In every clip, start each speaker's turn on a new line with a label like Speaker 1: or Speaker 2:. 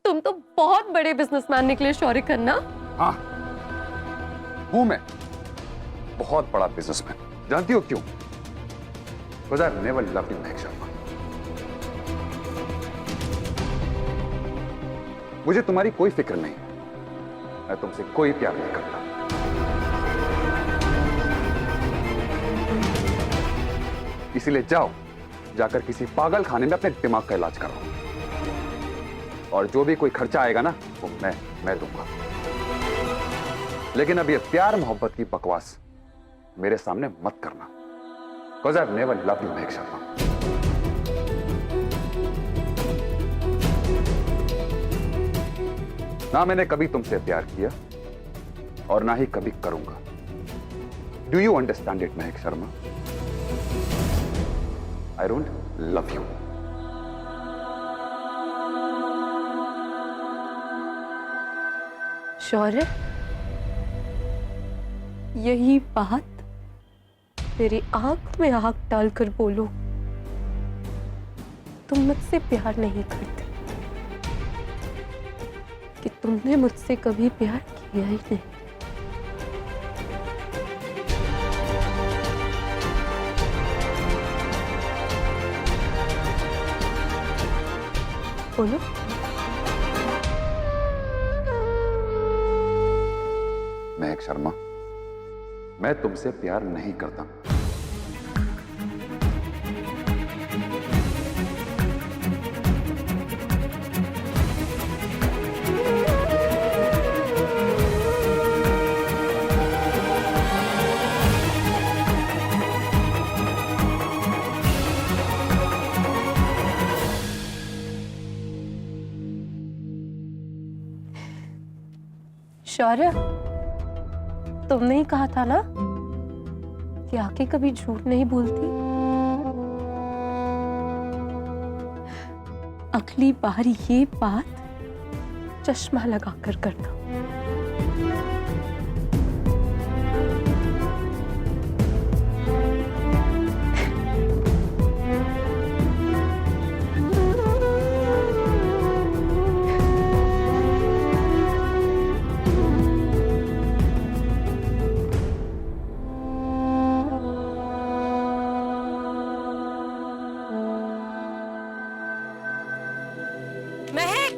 Speaker 1: तुम तो बहुत बड़े बिजनेसमैन निकले शौर्य खन्ना।
Speaker 2: हाँ, हूं मैं बहुत बड़ा बिजनेसमैन। जानती हो क्यों? Because I never loved you, महक शर्मा। मुझे तुम्हारी कोई फिक्र नहीं, मैं तुमसे कोई प्यार नहीं करता। इसीलिए जाओ, जाकर किसी पागल खाने में अपने दिमाग का इलाज करो, और जो भी कोई खर्चा आएगा ना वो मैं दूंगा। लेकिन अब ये प्यार मोहब्बत की बकवास मेरे सामने मत करना। Because I've never loved you, महक शर्मा। ना मैंने कभी तुमसे प्यार किया और ना ही कभी करूंगा। Do you understand it, Mahak Sharma? I don't love you.
Speaker 1: Shaurya, यही बात मेरी आंख में आंख डालकर बोलो, तुम मुझसे प्यार नहीं करते, कि तुमने मुझसे कभी प्यार किया ही नहीं। बोलो।
Speaker 2: महक शर्मा, मैं तुमसे प्यार नहीं करता।
Speaker 1: शौर्य, तुमने ही कहा था ना कि आंखें कभी झूठ नहीं बोलती। अगली बार ये बात चश्मा लगाकर करना। महक,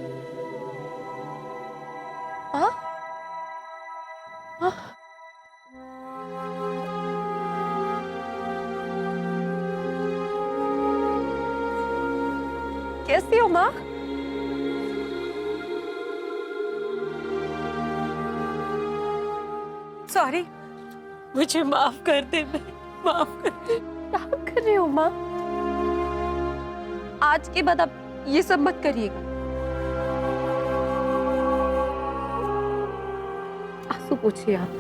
Speaker 1: हाँ? हाँ? कैसी हो माँ?
Speaker 3: सॉरी, मुझे माफ कर दे, माफ कर दे।
Speaker 1: क्या कर रहे हो माँ? आज के बाद आप ये सब मत करिएगा। आंसू पूछिए आप।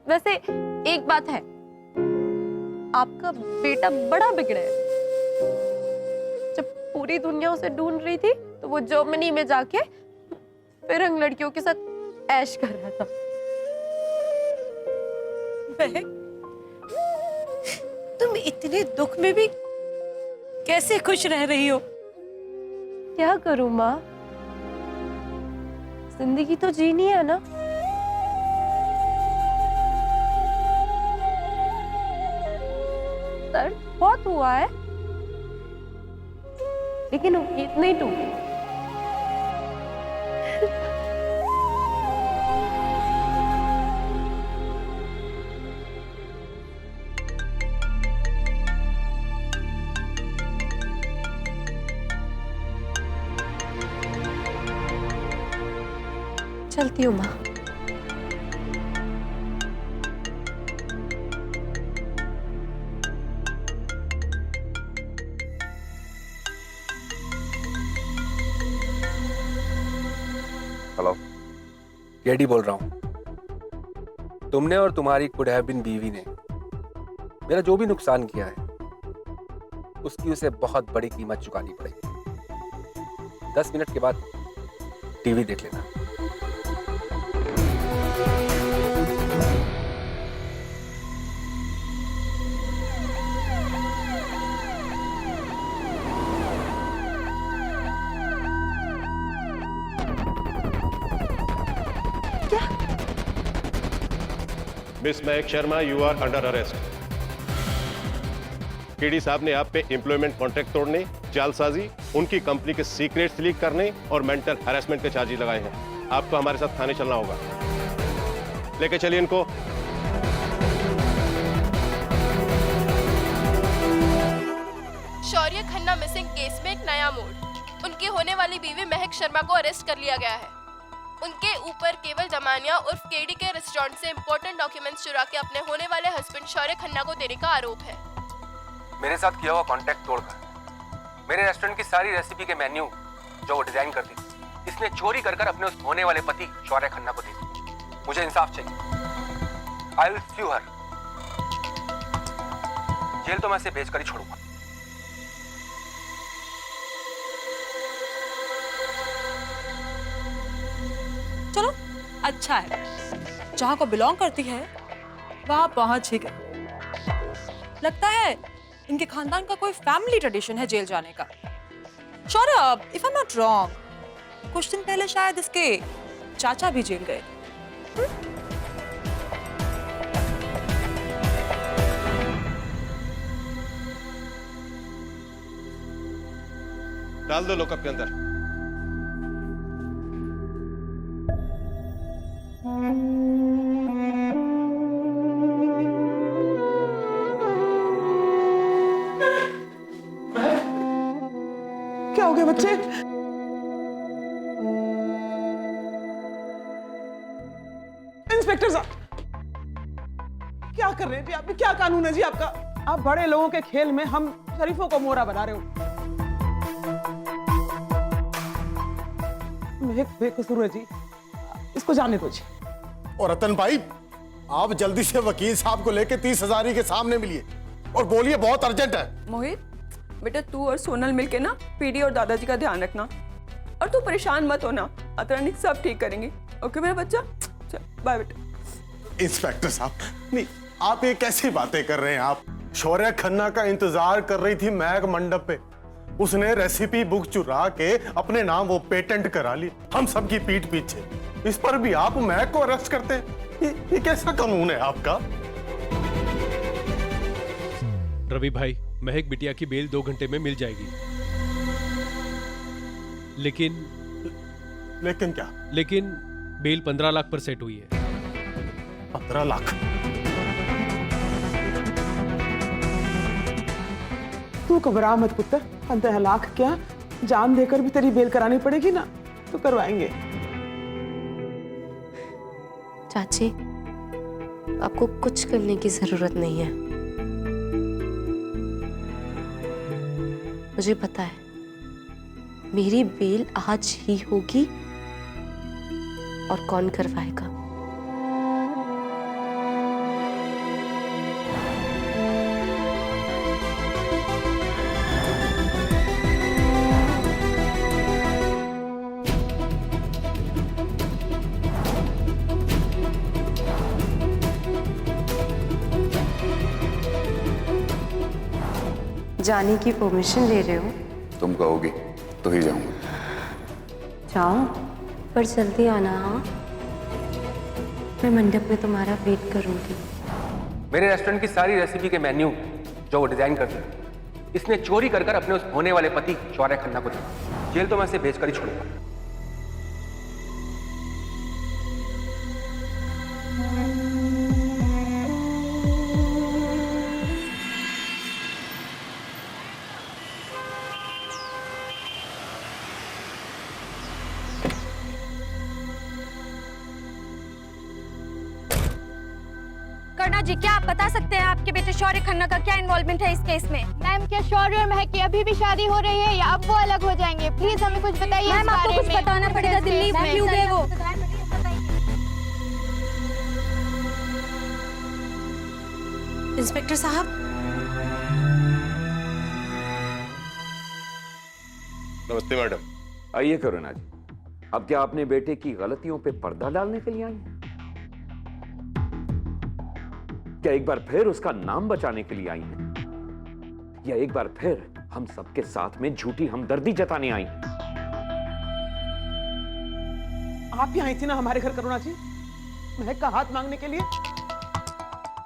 Speaker 1: वैसे एक बात है, आपका बेटा बड़ा बिगड़ा है। जब पूरी दुनिया उसे ढूंढ रही थी तो वो जर्मनी में जाके फिरंग लड़कियों के साथ ऐश कर रहा था।
Speaker 3: महक, तुम इतने दुख में भी कैसे खुश रह रही हो?
Speaker 1: क्या करूं माँ, जिंदगी तो जीनी है ना। दर्द बहुत हुआ है, लेकिन उम्मीद नहीं टूटी। चलती हूँ माँ।
Speaker 2: हेलो,
Speaker 4: केडी बोल रहा हूं। तुमने और तुम्हारी कुड हैव बीन बीवी ने मेरा जो भी नुकसान किया है उसकी उसे बहुत बड़ी कीमत चुकानी पड़ेगी। 10 मिनट के बाद टीवी देख लेना।
Speaker 5: Miss Mahak Sharma, you are under arrest. KD साहब ने आप पे एम्प्लॉयमेंट कॉन्ट्रैक्ट तोड़ने, जालसाजी, उनकी कंपनी के सीक्रेट्स लीक करने और मेंटल हैरेसमेंट के चार्जेस लगाए हैं। आपको हमारे साथ थाने चलना होगा। लेके चलिए इनको।
Speaker 6: शौर्य खन्ना मिसिंग केस में एक नया मोड़। उनकी होने वाली बीवी महक शर्मा को अरेस्ट कर लिया गया है। उनके ऊपर केवल जमानिया उर्फ केडी के रेस्टोरेंट से इंपॉर्टेंट डॉक्यूमेंट्स चुरा के अपने होने वाले हस्बैंड शौर्य खन्ना को देने का आरोप है।
Speaker 4: मेरे साथ किया हुआ कांटेक्ट तोड़कर मेरे रेस्टोरेंट की सारी रेसिपी के मेन्यू जो वो डिजाइन करती थी, इसने चोरी कर अपने उस होने वाले पति शौर्य खन्ना को दे दी। मुझे इंसाफ चाहिए। I will sue her. Jail तो मैं इसे भेजकर ही छोड़ूंगा।
Speaker 3: चलो अच्छा है, जहां को बिलोंग करती है वहां पहुंच ही गए। लगता है इनके खानदान का कोई फैमिली ट्रेडिशन है जेल जाने का। Shaurya, if I am not wrong, कुछ दिन पहले शायद इसके चाचा भी जेल गए।
Speaker 5: डाल दो लॉकअप के अंदर।
Speaker 7: क्या हो गया बच्चे? इंस्पेक्टर साहब, क्या कर रहे हैं जी आप? क्या कानून है जी आपका? आप बड़े लोगों के खेल में हम शरीफों को मोहरा बना रहे हो। महक बेकसूर है जी, इसको जाने दो जी।
Speaker 8: और रतन भाई, आप जल्दी से वकील साहब को लेके 30,000 के सामने मिलिए और बोलिए बहुत अर्जेंट है।
Speaker 9: मोहित बेटा, तू और सोनल मिलके ना पीडी और दादाजी का ध्यान रखना, और तू परेशान मत होना। अतरानी सब ठीक करेंगे। ओके मेरा बच्चा, चल बाय बेटा।
Speaker 8: इंस्पेक्टर साहब, नहीं, आप ये कैसी बातें कर रहे हैं? आप शौर्य खन्ना का इंतजार कर रही थी महक मंडप पे। उसने रेसिपी बुक चुरा के अपने नाम वो पेटेंट करा ली, हम सबकी पीठ पीछे। इस पर भी आप महक को अरेस्ट करते हैं? ये कैसा कानून है आपका?
Speaker 10: रवि भाई, महक बिटिया की बेल 2 घंटे में मिल जाएगी।
Speaker 8: लेकिन क्या?
Speaker 10: लेकिन बेल 15 लाख पर सेट हुई है।
Speaker 8: 15 लाख?
Speaker 7: तू घबरा मत पुत्र, 15 लाख क्या, जान देकर भी तेरी बेल करानी पड़ेगी ना, तो करवाएंगे।
Speaker 1: चाची, आपको कुछ करने की जरूरत नहीं है। मुझे पता है मेरी बेल आज ही होगी, और कौन करवाएगा? जाने की परमिशन ले रहे हो?
Speaker 2: तुम कहोगी तो ही जाऊंगा।
Speaker 1: जाओ, पर जल्दी आना। हाँ, मैं मंडप में तुम्हारा वेट करूंगी।
Speaker 4: मेरे रेस्टोरेंट की सारी रेसिपी के मेन्यू जो वो डिजाइन करती थी, इसने चोरी कर अपने उस होने वाले पति शौर्य खन्ना को दी। जेल तो मैं इसे भेजकर ही छोड़ूंगा।
Speaker 11: कर्णा जी, क्या आप बता सकते हैं आपके बेटे शौर्य खन्ना का क्या इन्वॉल्वमेंट है इस केस में?
Speaker 6: मैम, क्या शौर्य और महक की अभी भी शादी हो रही है या अब वो अलग हो जाएंगे? प्लीज हमें कुछ बताइए।
Speaker 11: मैम, आपको कुछ बताना पड़ेगा। दिल्ली में क्यों गए वो?
Speaker 3: इंस्पेक्टर साहब,
Speaker 5: नमस्ते मैडम।
Speaker 12: आइए करुणा जी, अब क्या अपने बेटे की गलतियों पे पर्दा डालने के लिए आई हैं? क्या एक बार फिर उसका नाम बचाने के लिए आई हैं? या एक बार फिर हम सबके साथ में झूठी हमदर्दी जताने आई हैं?
Speaker 7: आप ही आई थी ना हमारे घर करुणा जी, महक का हाथ मांगने के लिए।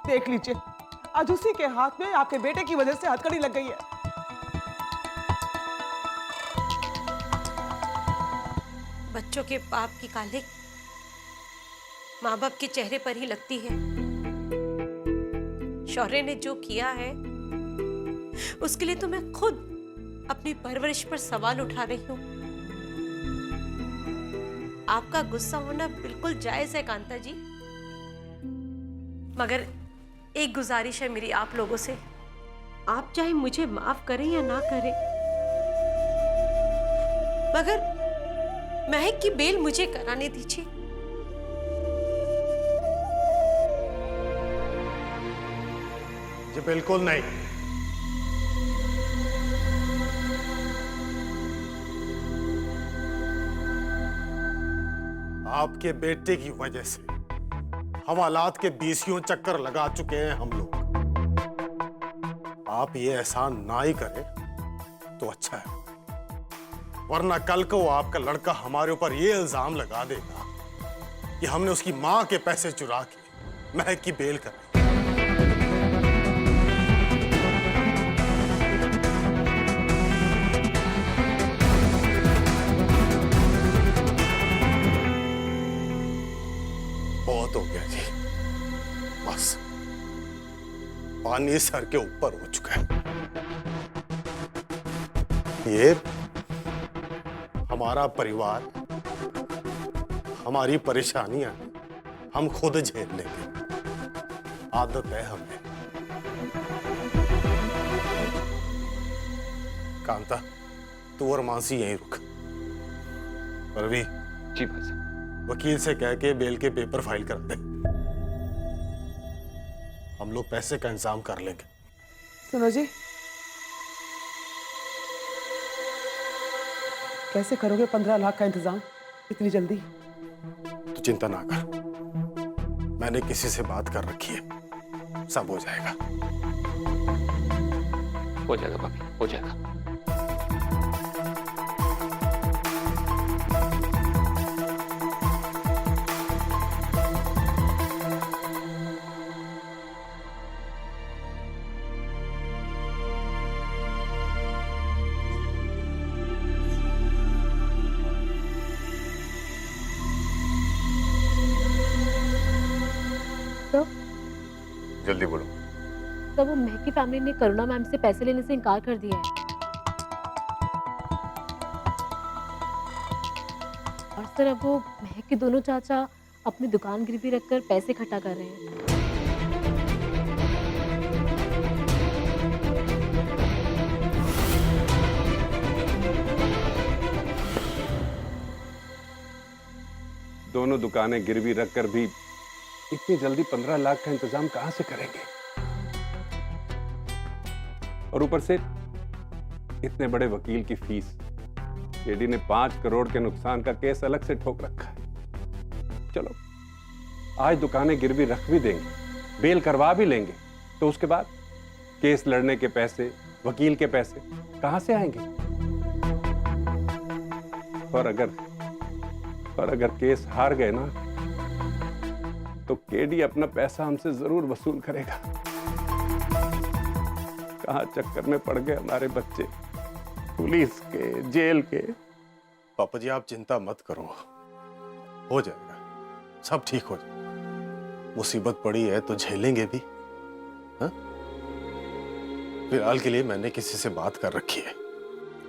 Speaker 7: देख लीजिए, आज उसी के हाथ में आपके बेटे की वजह से हथकड़ी लग गई है।
Speaker 13: बच्चों के पाप की कालिक माँ बाप के चेहरे पर ही लगती है। शौर्य ने जो किया है उसके लिए तो मैं खुद अपनी परवरिश पर सवाल उठा रही हूँ। आपका गुस्सा होना बिल्कुल जायज है कांता जी, मगर एक गुजारिश है मेरी आप लोगों से, आप चाहे मुझे माफ करें या ना करें, मगर महक की बेल मुझे कराने दीजिए।
Speaker 8: जी बिल्कुल नहीं। आपके बेटे की वजह से हवालात के बीसियों चक्कर लगा चुके हैं हम लोग। आप ये एहसान ना ही करें तो अच्छा है, वरना कल को आपका लड़का हमारे ऊपर ये इल्जाम लगा देगा कि हमने उसकी मां के पैसे चुरा के महक की बेल कर दी। बहुत हो गया जी, बस पानी सर के ऊपर हो चुका है। ये हमारा परिवार, हमारी परेशानियां हम खुद झेल लेंगे, आदत है हमें। कांता, तू और मानसी यहीं रुक। रवि
Speaker 12: जी भाई साहब।
Speaker 8: वकील से कह के बेल के पेपर फाइल करा दे, हम लोग पैसे का इंतजाम कर लेंगे।
Speaker 7: सुनो जी, कैसे करोगे 15 लाख का इंतजाम इतनी जल्दी?
Speaker 8: तू चिंता ना कर, मैंने किसी से बात कर रखी है, सब हो जाएगा।
Speaker 12: हो जाएगा भाभी, हो जाएगा।
Speaker 2: जल्दी बोलो।
Speaker 1: तब वो महक की फैमिली ने करुणा मैम से पैसे लेने से इनकार कर दिया है, और सर अब वो महक के दोनों चाचा अपनी दुकान गिरवी रखकर पैसे इकट्ठा कर रहे हैं।
Speaker 14: दोनों दुकानें गिरवी रखकर भी इतनी जल्दी 15 लाख का इंतजाम कहां से करेंगे? और ऊपर से इतने बड़े वकील की फीस। केडी ने 5 करोड़ के नुकसान का केस अलग से ठोक रखा है। चलो आज दुकानें गिरवी रख भी देंगे, बेल करवा भी लेंगे, तो उसके बाद केस लड़ने के पैसे, वकील के पैसे कहां से आएंगे? और अगर केस हार गए ना, तो केडी अपना पैसा हमसे जरूर वसूल करेगा। कहां चक्कर में पड़ गए हमारे बच्चे, पुलिस के, जेल के।
Speaker 8: पापा जी आप चिंता मत करो, हो जाएगा, सब ठीक हो जाएगा। मुसीबत पड़ी है तो झेलेंगे भी। हाँ? फिलहाल के लिए मैंने किसी से बात कर रखी है,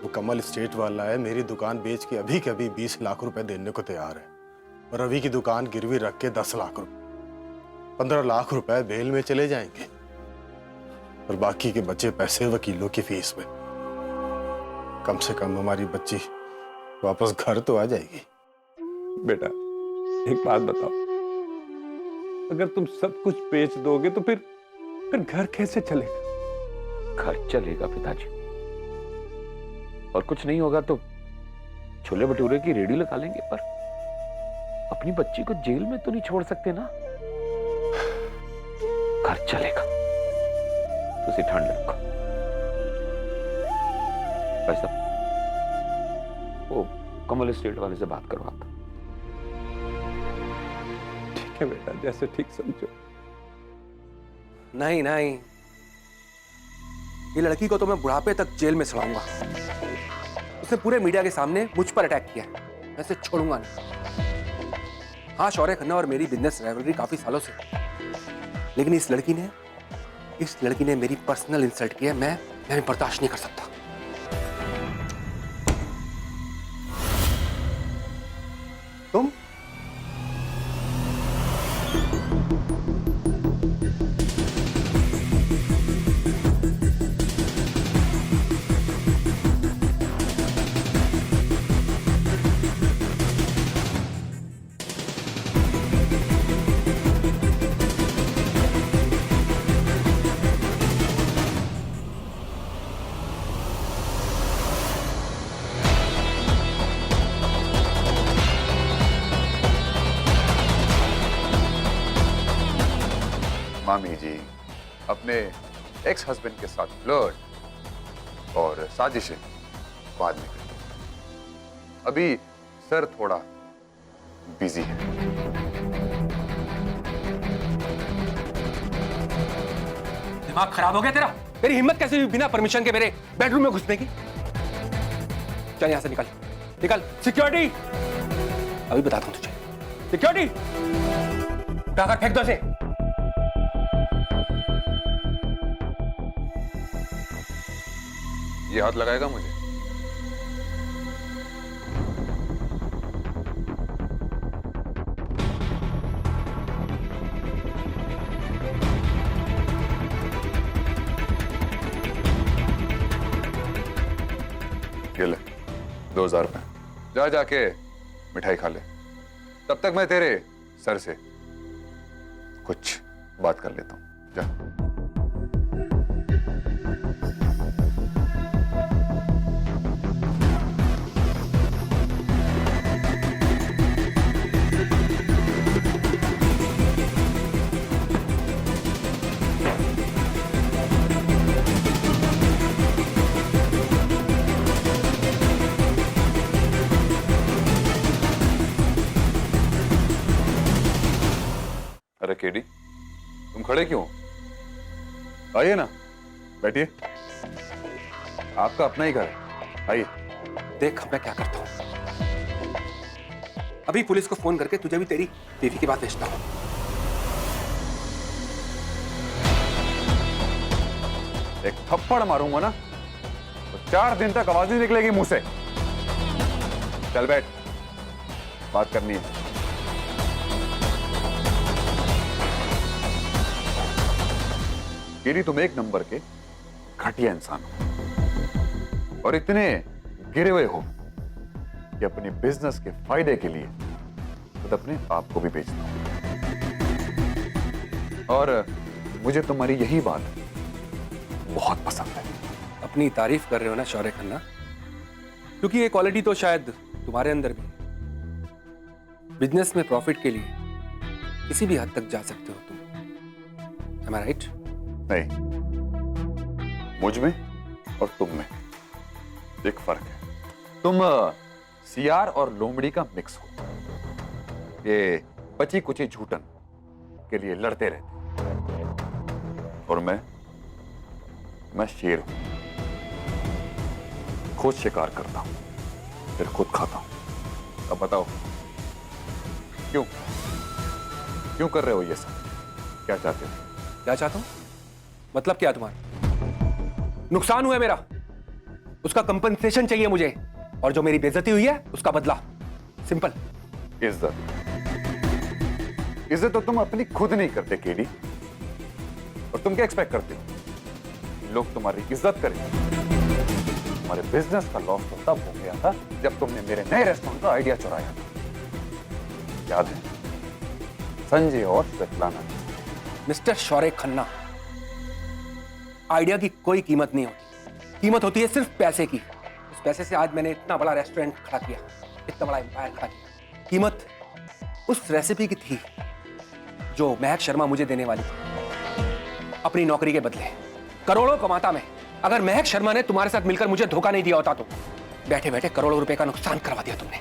Speaker 8: वो कमल स्टेट वाला है, मेरी दुकान बेच के अभी के अभी 20 लाख रुपए देने को तैयार है, और रवि की दुकान गिरवी रख के 10 लाख रुपए, 15 लाख रुपए बेल में चले जाएंगे, और बाकी के बचे पैसे वकीलों की फीस में। कम से कम हमारी बच्ची वापस घर तो आ जाएगी।
Speaker 14: बेटा एक बात बताओ, अगर तुम सब कुछ बेच दोगे तो फिर घर कैसे चलेगा?
Speaker 12: घर चलेगा पिताजी, और कुछ नहीं होगा तो छोले भटूरे की रेडी लगा लेंगे, पर अपनी बच्ची को जेल में तो नहीं छोड़ सकते ना। घर चलेगा, तुसी ठंड रखो। भाई साहब, वो कमल स्टेट वाले से बात करो आप।
Speaker 14: ठीक है बेटा, जैसे ठीक समझो।
Speaker 4: नहीं नहीं, ये लड़की को तो मैं बुढ़ापे तक जेल में सड़ाऊंगा। उसने पूरे मीडिया के सामने मुझ पर अटैक किया है, मैं इसे छोड़ूंगा नहीं। हाँ, शौर्य खन्ना और मेरी बिजनेस राइवलरी काफी सालों से, लेकिन इस लड़की ने मेरी पर्सनल इंसल्ट की है। मैं बर्दाश्त नहीं कर सकता। तुम
Speaker 2: मामी जी अपने एक्स हस्बैंड के साथ फ्लर्ट और साजिशें बाद में करें। अभी सर थोड़ा बिजी है।
Speaker 4: दिमाग खराब हो गया तेरा? तेरी हिम्मत कैसे हुई बिना परमिशन के मेरे बेडरूम में घुसने की? चल यहां से निकल निकल। सिक्योरिटी, अभी बताता हूं तुझे। सिक्योरिटी, उठाकर फेंक दो इसे।
Speaker 2: ये हाथ लगाएगा मुझे? ये ले 2000 रुपए, जा जाके मिठाई खा ले। तब तक मैं तेरे सर से कुछ बात कर लेता हूं। जा। अरे केडी, तुम खड़े क्यों? आइए ना, बैठिए। आपका अपना ही घर है, आइए।
Speaker 4: देख मैं क्या करता हूं। अभी पुलिस को फोन करके तुझे भी तेरी बीवी की बात भेजता हूं।
Speaker 2: एक थप्पड़ मारूंगा ना तो 4 दिन तक आवाज नहीं निकलेगी मुंह से। चल बैठ, बात करनी है। केडी, तुम एक नंबर के घटिया इंसान हो और इतने गिरे हुए हो कि अपने बिजनेस के फायदे के लिए खुद अपने आप को भी बेचते हो। और मुझे तुम्हारी यही बात बहुत पसंद है।
Speaker 4: अपनी तारीफ कर रहे हो ना शौर्य खन्ना, क्योंकि ये क्वालिटी तो शायद तुम्हारे अंदर भी है। बिजनेस में प्रॉफिट के लिए किसी भी हद तक जा सकते हो तुम। Am I right?
Speaker 2: नहीं, मुझ में और तुम में एक फर्क है। तुम सियार और लोमड़ी का मिक्स हो। ये बची कुची झूठन के लिए लड़ते रहते और मैं शेर हूं। खुद शिकार करता हूं, फिर खुद खाता हूं। अब बताओ क्यों कर रहे हो ये सब? क्या चाहते हो?
Speaker 4: क्या चाहता हूं? मतलब क्या तुम्हारा? नुकसान हुआ है मेरा, उसका कंपनसेशन चाहिए मुझे, और जो मेरी बेइज्जती हुई है उसका बदला। सिंपल।
Speaker 2: इज्जत तो तुम अपनी खुद नहीं करते केडी, और तुम क्या एक्सपेक्ट करते हो लोग तुम्हारी इज्जत करें? तुम्हारे बिजनेस का लॉस तो तब हो गया था जब तुमने मेरे नए रेस्टोरेंट का आइडिया चुराया था। याद है? संजय और स्वेतलाना।
Speaker 4: मिस्टर शौर्य खन्ना, आइडिया की कोई कीमत नहीं होती। कीमत होती है सिर्फ पैसे की। उस पैसे से आज मैंने इतना बड़ा रेस्टोरेंट खड़ा किया, इतना बड़ा एम्पायर खड़ा किया। कीमत उस रेसिपी की थी जो महक शर्मा मुझे देने वाली थी अपनी नौकरी के बदले। करोड़ों कमाता मैं, अगर महक शर्मा ने तुम्हारे साथ मिलकर मुझे धोखा नहीं दिया होता तो बैठे बैठे करोड़ों रुपए का नुकसान करवा दिया तुमने।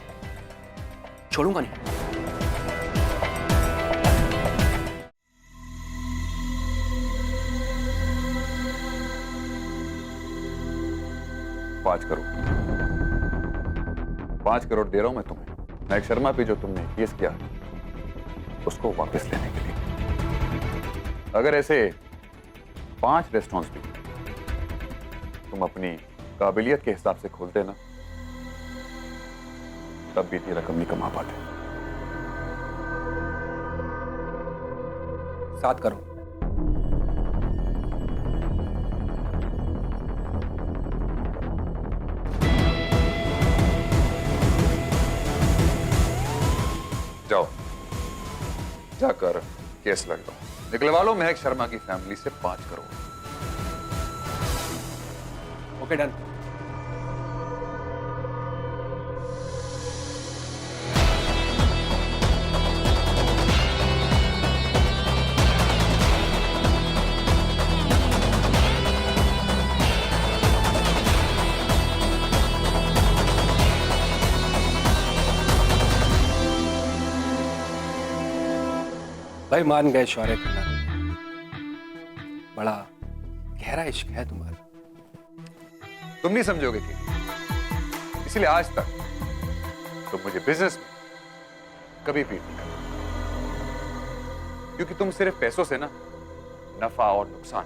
Speaker 4: छोड़ूंगा नहीं।
Speaker 2: 5 करोड़। 5 करोड़ दे रहा हूं मैं तुम्हें महक शर्मा पे जो तुमने केस किया उसको वापस लेने के लिए। अगर ऐसे 5 रेस्टोरेंट्स भी तुम अपनी काबिलियत के हिसाब से खोलते ना, तब भी इतनी रकम नहीं कमा पाते।
Speaker 4: 7 करोड़।
Speaker 2: जाओ, जाकर केस लग लो, निकलवा लो महक शर्मा की फैमिली से 5 करोड़।
Speaker 4: Okay, done. भाई मान गए शौर्य खन्ना, बड़ा गहरा इश्क है तुम्हारा।
Speaker 2: तुम नहीं समझोगे कि इसलिए आज तक तुम मुझे बिजनेस में कभी पीट नहीं करते, क्योंकि तुम सिर्फ पैसों से ना नफा और नुकसान